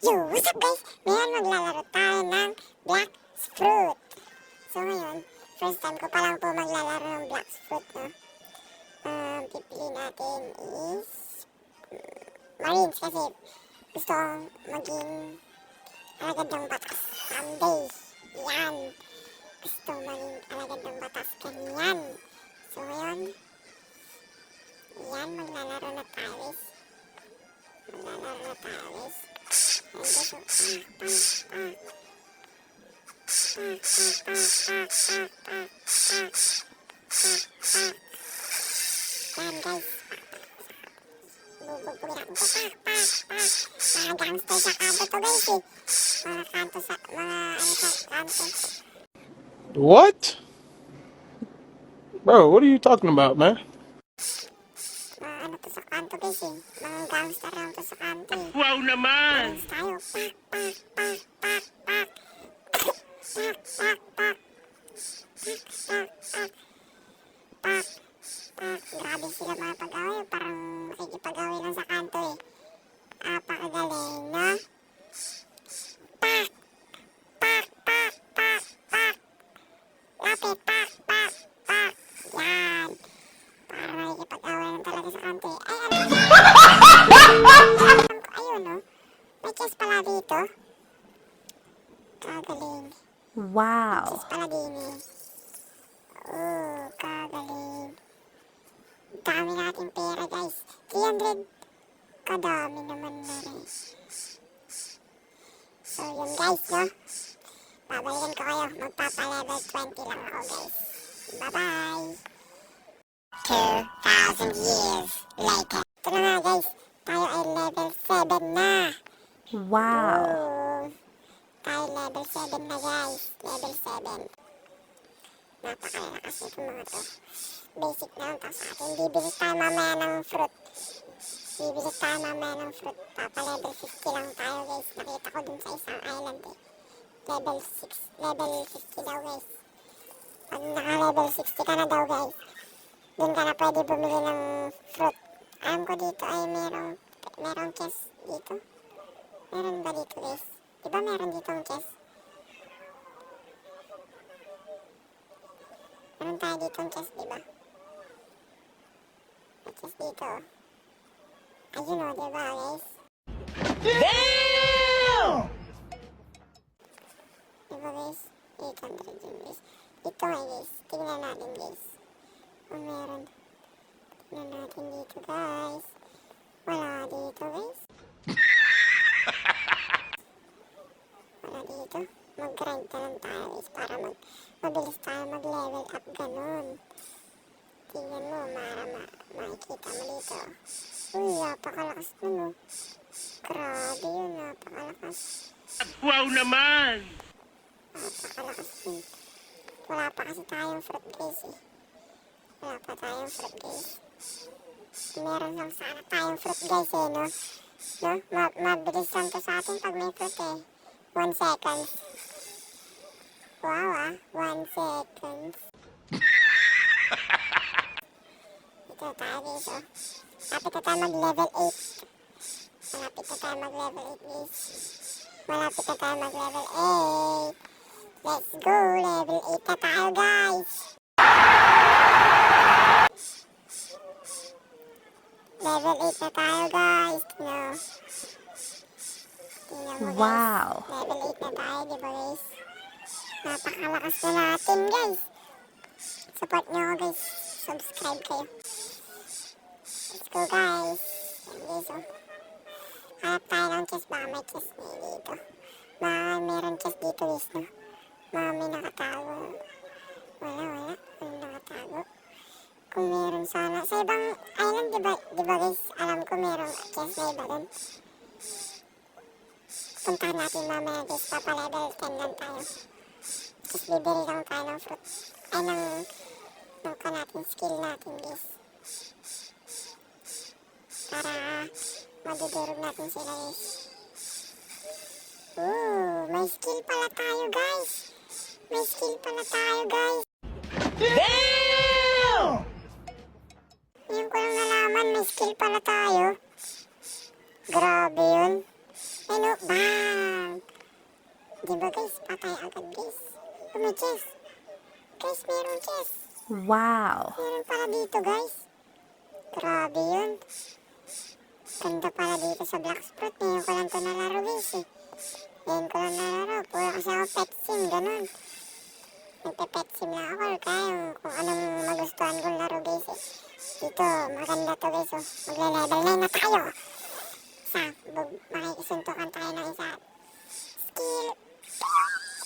Yo, what's up guys? Ngayon maglalaro tayo ng Black Fruit. So ngayon, first time ko pa lang po maglalaro ng Black Fruit, no? Pipili natin is Marines kasi gusto kong maging alagad ng batas someday. Yan. Gusto maging alagad ng batas ganyan. So ngayon, yan, maglalaro na tayo guys. Yan guys. Bubugbugin ako ito. Mga gangster sa kanto to guys eh. Mga kanto sa, sa kanto. What? Bro, what are you talking about, man? Ano to sa kanto guys eh. Mga gangster lang to sa kanto eh. Wow naman! Guys tayo. Grabe sila mga pag-away. Parang makikipag-away lang sa kanto eh. Apakagaling, no? Pak! Lapit, pak! Yan. Parang makikipag-away lang talaga sa kanto eh. Ay, ano? Ayun, no? May chest pala dito. Kagaling. Wow. Chest pala din eh. Oh, kagaling. Dami natin pera guys. 300. Kadami naman na rin. So yun guys, no? Babalikan ko kayo. Magpapa-level 20 lang ako guys. Bye-bye. 2,000 years later. Ito na nga guys. Tayo ay level 7 na. Wow. Oh, tayo level 7 na guys. Level 7. Napakalalakas nito mga to. Basic na lang. Tapos atin bibili tayo mamaya ng fruit. Bibili tayo mamaya ng fruit. Papa level 50 lang tayo guys. Nakita ko dun sa isang island eh. Level 6. Level 50 daw guys. Pag naka level 60 ka na daw guys, dun ka na pwede bumili ng fruit. Alam ko dito ay merong chest dito. Meron ba dito guys? Diba meron dito ang chest? Meron tayo dito ang chest, diba? May chest dito. Ayun o, diba guys? Damn! Diba guys? 800 yun guys. Dito nga guys. Tingnan natin guys. Kung meron. Tingnan natin dito guys. Wala dito guys. Wala dito. Mag-grind na lang tayo guys para mabilis tayo mag-level up ganun. Tingnan mo, makikita mo dito. Uy, napakalakas nun oh. Grabe yun, napakalakas. Wow naman! Napakalakas nun. Wala pa kasi tayong fruit guys eh. Wala pa tayong fruit guys. Meron lang sana tayong fruit guys eh, no? No? Mabilis lang to sa atin pag may fruit eh. 1 second. Wow ah, 1 second. Ito tayo guys oh. Malapit na tayo mag-level 8. Malapit na tayo mag-level 8 guys. Malapit na tayo mag-level 8. Let's go, level 8 na tayo guys. Level 8 na tayo guys. Tingnan mo guys. Wow. Level 8 na tayo, diba guys? Napakalakas na natin guys. Support nyo ako guys. Subscribe kayo. Let's go guys. Yan guys oh. Hanap tayo ng chest. Baka may chest na dito. Baka meron chest dito guys no. Baka may nakatago. Wala. Walang nakatago. Kung meron sana. Sa ibang island diba guys? Alam ko meron chest na iba dun. Puntahan natin mamaya guys. Papa level 10 lang tayo. Tapos bibili lang tayo ng fruit. Ay ng skill natin guys. Para madudurog natin sila guys. Ooh, may skill pala tayo guys. May skill pala tayo guys. Damn! Ngayon ko lang nalaman may skill pala tayo. Grabe yun. Hello, bang! Diba guys, patay agad guys. May chest. Guys, meron chest. Wow. Meron pala dito guys. Grabe yun. Ganda pala dito sa Black Sprout. Ngayon ko lang ito nalaro guys eh. Ngayon ko lang nalaro. Puro kasi ako pet sim, ganun. Nagpe-pet sim lang ako. Kaya kung anong magustuhan kong laro guys eh. Dito, maganda to guys oh. Magle-level 9 na tayo. Makikisuntukan tayo ng isa. Skill.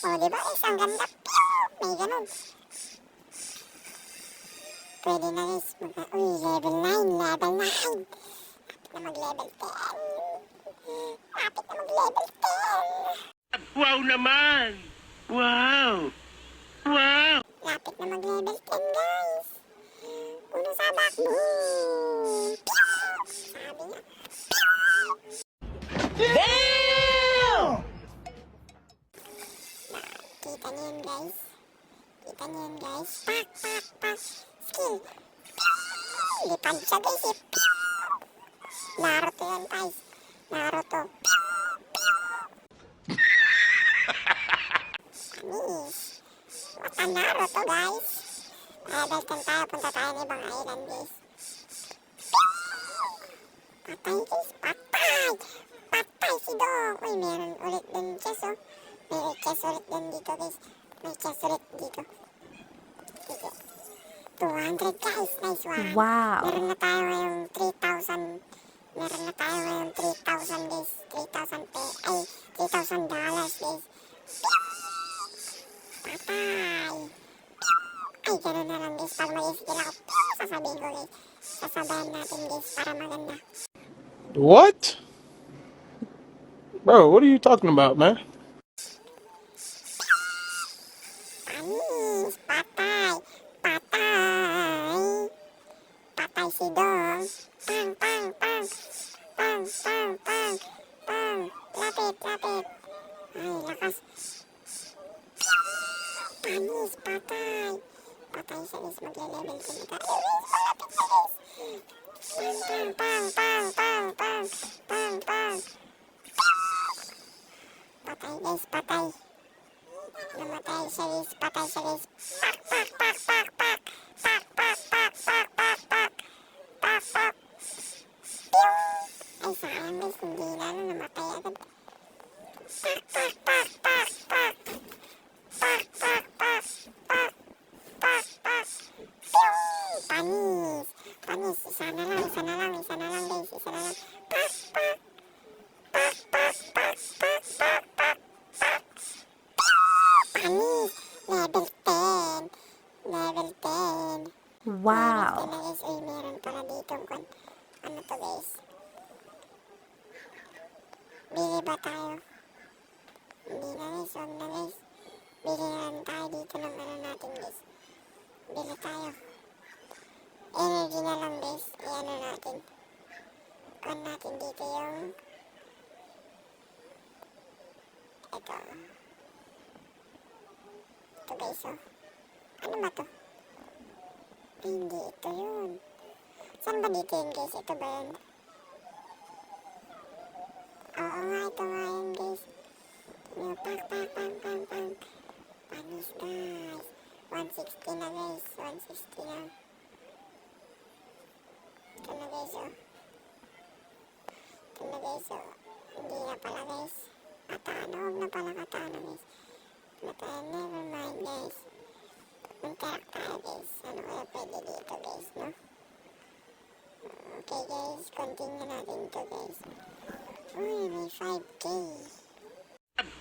O, diba guys? Ang ganda. May ganun. Pwede na guys. Uy, level 9. Level 9. Lapit na mag-level 10. Lapit na mag-level 10. Wow naman! Wow! Wow! Lapit na mag-level 10 guys. Uno sa backbone. Sabi niya. Damn! Kita niyo yun guys. Kita niyo yun guys. Pak, pak, pak. Skill. Lipad siya guys eh. Naruto yan guys. Naruto. Anis. What a Naruto guys. Level 10 tayo. Punta tayo ng ibang island guys. Patay guys. Patay. Patay si Dong. Uy, meron ulit dun chest oh. May chest ulit dun dito guys. May chest ulit dito. Sige. 200 guys. Nice one. Wow. Meron na tayo ngayong 3,000. Meron na tayo ngayong 3,000 guys. 3,000 dollars guys. Patay. Ay, gano'n na lang guys. Pag mag-skill ako, sasabihin ko guys. Sasabayan natin guys para maganda. What? Bro, what are you talking about, man? Panis. Patay. Patay. Patay si Dong. Pang, pang, pang. Pang, pang, pang. Pang. Lapit, lapit. Ay, lakas. Panis. Patay. Patay siya guys. Magle-level ko na tayo. Malapit na guys. Pang, pang, pang, pang, pang. Pang, pang. Patay guys. Patay. Namatay siya guys. Patay siya guys. Pak, pak, pak, pak, pak. Pak, pak, pak, pak, pak, pak. Pak, pak. Pew! Ay, sayang guys. Hindi na namatay agad. Pak, pak, pak, pak, pak. Pak, pak, pak, pak. Pak, pak. Pew! Panis. Panis. Isa na lang, isa na lang, isa na lang guys. Isa na lang. Pak, pak. Pak, pak, pak, pak, pak, pak, pak. Panis. Level 10. Level 10. Wow. Level 10 na guys. Uy, meron pala dito. Ano to guys? Bili ba tayo? Hindi na guys. Huwag na guys. Bili na lang tayo dito ng ano natin guys. Bili tayo. Energy na lang guys. I-ano natin. Kuhan natin dito yung ito. Ito guys oh. Ano ba to? Ay, hindi ito yun. Saan ba dito yun guys? Ito ba yun? Oo nga, ito nga yun guys. Yung pak, pak, pak, pak, pak. Panis guys. 160 na guys. 160 na. Ito na guys oh. Ito na guys oh. Hindi na pala guys. Katana. Huwag na pala katana guys. Never mind guys. Mag-track tayo guys. Ano kaya pwede dito guys no? Okay guys. Continue natin ito guys. Uy, may 5K.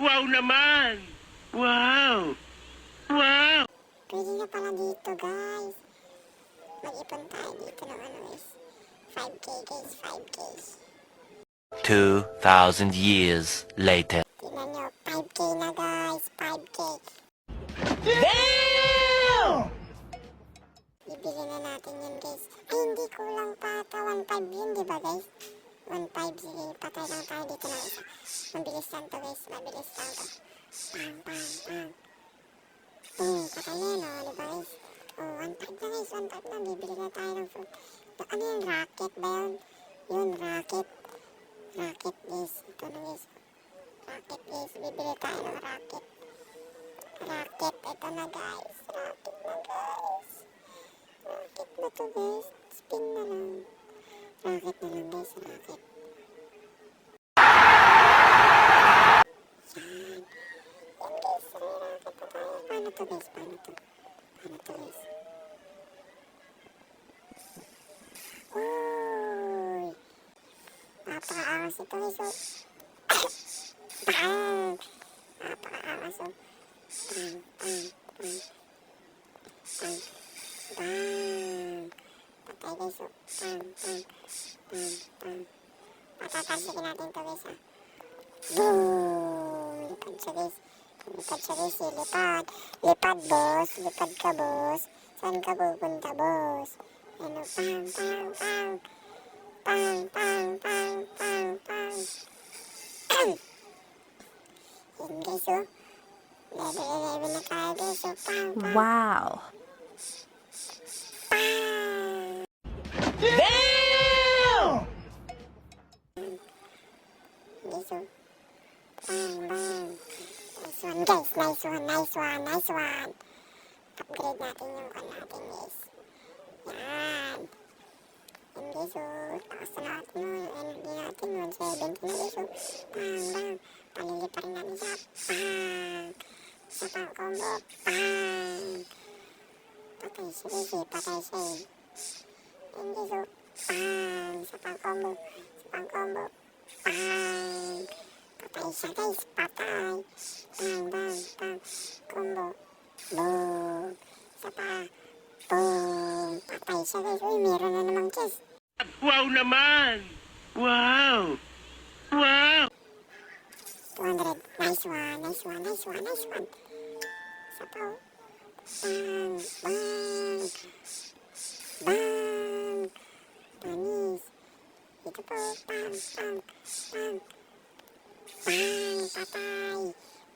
Wow naman! Wow! Wow! Pwede na pala dito guys. Mag-ipon tayo dito ng ano guys. 5K guys, 5K. 2,000 years later. Tingnan nyo, 5K na guys, 5K. Damn! Bibili na natin yun guys. Ay, hindi kulang pa ata. 1.5 yun, di ba guys? 1.5, sige, patay lang tayo dito ng isa. Mabilis lang to guys, mabilis lang to. Pang, pang, pang. Patay na yun, di ba guys? 1.5 na guys, 1.5 na. Bibili na tayo ng food. Ano yun, rocket ba yun? Yun, rocket. Racket guys. Ito na guys. Racket guys. Bibili tayo ng racket. Racket. Ito na guys. Racket na guys. Racket na to guys. Spin na lang. Racket na lang guys. Racket. Yan. Yan guys. May racket na tayo. Paano to guys? Paano to? Paano to guys? Uy. Napaka-angas ito guys. Bang! Napaka-angas oh. Bang! Bang! Bang! Bang! Bang! Patay guys oh. Bang! Bang! Bang! Bang! Patatalsikin natin ito guys ha. Boom! Lipad siya guys. Lipad siya guys eh. Lipad. Lipad boss. Lipad ka boss. Saan ka pupunta boss? Ano? Pang! Pang! Pang! Pang! Pang! Pang! Pang! Pang! Yan guys oh. Level 11 na tayo guys oh. Pang! Pang! Wow. Pang! Damn! Guys oh. Bang! Bang! Nice one guys. Nice one. Nice one. Nice one. Upgrade natin yung kan natin guys. Yan. Yan guys oh. Takas na natin mo. Yung energy natin. 170 na guys oh. Bang! Bang! Palili pa rin natin siya. Bang! Isa pang combo. Bang! Patay siya guys eh. Patay siya eh. Yan guys oh. Bang! Isa pang combo. Isa pang combo. Bang! Patay siya guys. Patay. Bang! Bang! Bang! Combo. Boom! Isa pa. Boom! Patay siya guys. Uy, meron na namang chest. Wow naman! Wow! Wow! 200. Nice one. Nice one. Nice one. Nice one. Isa pa oh. Bang! Bang! Bang! Panis. Ito po. Bang! Bang! Bang! Bang! Patay!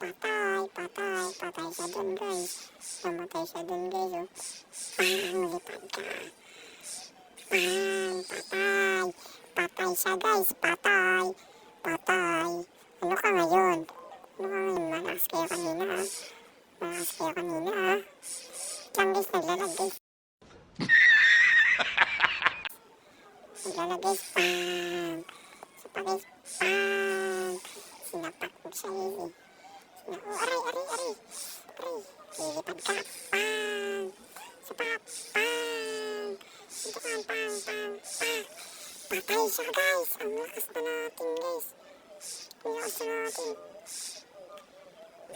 Patay! Patay! Patay siya dun guys. Namatay siya dun guys oh. Bang! Lipad ka. Bang! Patay! Patay siya guys. Patay! Patay! Ano ka ngayon? Ano ka ngayon? Malakas kayo kanina ha. Malakas kayo kanina ha. Diyan guys, naglalag guys. Naglalag guys. Bang! Isa pa guys. Bang! Sinapak mo siya guys eh. Oh, aray, aray, aray. Aray. Lilipad ka. Bang! Isa pa. Bang! Ito ka. Bang! Bang! Bang! Patay siya guys. Ang lakas na natin guys. Ang lakas na natin.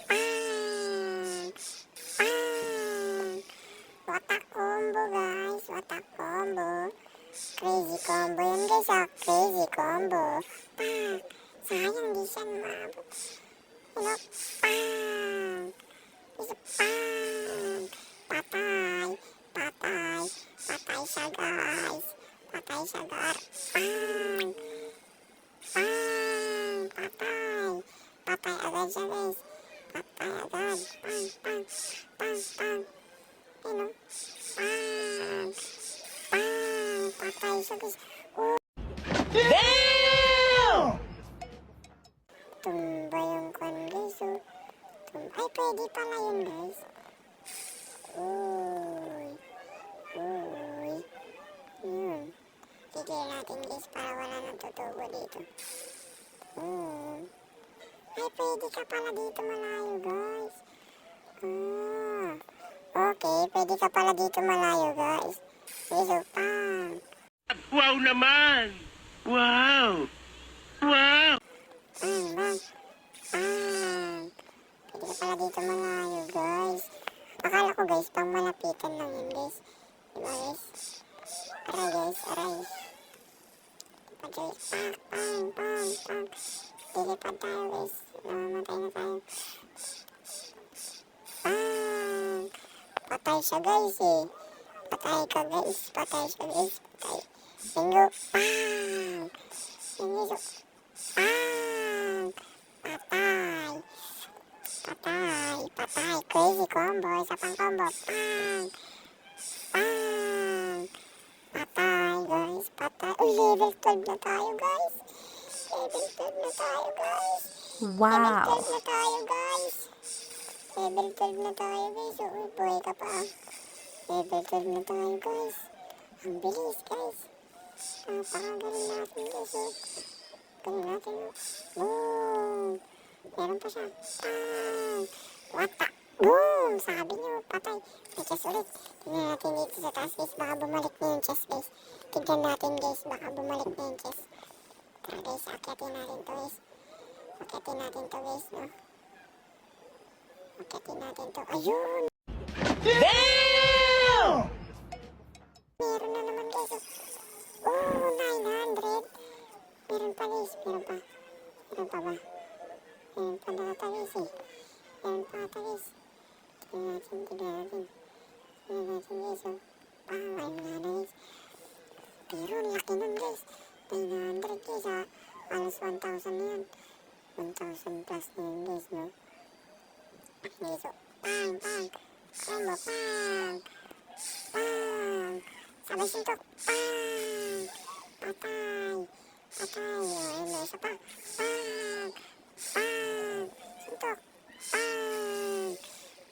Bang! Bang! What a combo guys. What a combo. Crazy combo yan guys ah. Crazy combo. Bang! Sayang di siya mabot. Ano? Bang! Isa bang! Patay! Patay! Patay siya guys. Patay siya guys. Bang! Bang! Patay! Patay agad siya guys. Patay agad. Bang! Bang! Bang! Bang! Ano? Bang! Bang! Patay siya guys. Damn! Tumba yung kwan guys oh. Ay, pwede pala yun guys. Uy. Uy. Yun. Tigil natin guys para wala nang tutubo dito. Ay, pwede ka pala dito malayo guys. Okay, pwede ka pala dito malayo guys. Guys oh, pang. Wow naman! Wow! Wow! Bang, bang, bang. Pwede ka pala dito malayo, guys. Akala ko, guys, pang malapitan lang yun, guys. Diba, guys? Aray, guys, aray. Lipad, guys. Pang, pang, pang, pang. Lilipad tayo, guys. Namamatay na tayo. Bang! Patay siya, guys, eh. Patay ka, guys. Patay siya, guys. Patay. Bingo. Bang! Bingo. Bang! Patay! Patay! Patay! Crazy combo! Isa pang combo! Bang! Bang! Patay guys! Patay! Uy! Level 12 na tayo guys! Level 12 na tayo, guys. Wow. Level 12 na tayo, guys. Level 12 na tayo, guys. Uy, buhay ka pa. Level 12 na tayo, guys. Ang bilis, guys. Napakagaling natin, guys. Galing natin. Boom! Meron pa siya. Bang! Wata! Boom! Sabi niyo, patay. May chest ulit. Tignan natin dito sa taas, guys. Baka bumalik na yung chest, guys. Tignan natin, guys. Baka bumalik na yung chest. Tara, guys. Akyatin natin to, guys. Akyatin natin to, guys, no? Akyatin natin to. Ayun! Damn! Meron na naman, guys. Oh, 900. Meron pa, guys. Meron pa. Meron pa ba? Meron pa na ata, guys, eh. Meron pa ata, guys. Tignan natin, tignan natin. Tignan natin, guys, oh. Ayun nga na, guys. Pero, ang laki nun, guys. 900, guys, ah. Alas 1,000 na yun. 1,000 plus na yun, guys, no? Guys, oh. Pang, pang. Combo, pang. Pang. Sabay suntok. Pang. Patay. Patay. Oh, ayun, may isa pa. Pang. Pang. Suntok. Pang.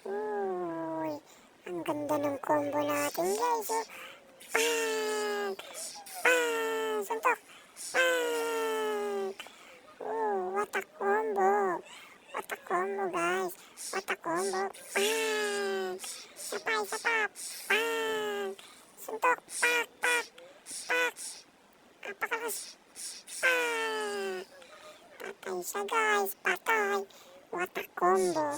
Uy. Ang ganda ng combo natin, guys, oh. Pang. Pang. Suntok. Pang. What a combo. What a combo, guys. What a combo. Pang. Sapay, sapap. Pang. Suntok. Pak, pak. Pak. Napakalas. Pang. Patay siya, guys. Patay. What a combo.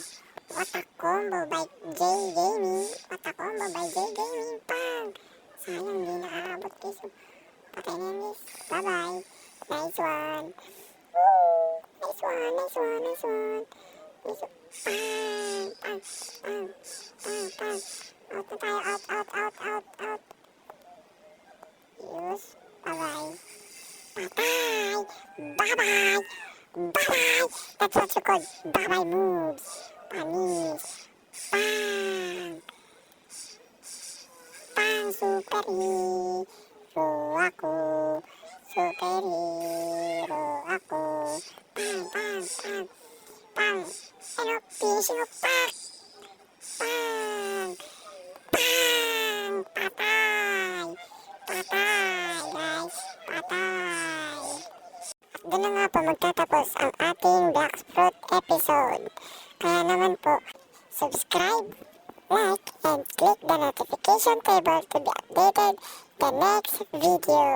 What a combo by J Gaming. What a combo by J Gaming. Pang. Sayang, hindi nakaabot, guys. Patay na yan, guys. Bye-bye. Nice one. Woo! Nice one, nice one, nice one. Nice one. Pang, pang, pang, pang, pang. Out na tayo, out, out, out, out, out. Yes. Bye-bye. Patay! Bye-bye! Bye-bye! That's what you call bye-bye moves. Panis. Pang! Pang superhero ako. Superhero ako. Pang, pang, pang. Pang. Ano? Finishing of pack. Pang. Pang. Patay. Patay, guys. Patay. At doon na nga po magtatapos ang ating Black Fruit episode. Kaya naman po, subscribe, like, and click the notification table to be updated the next video.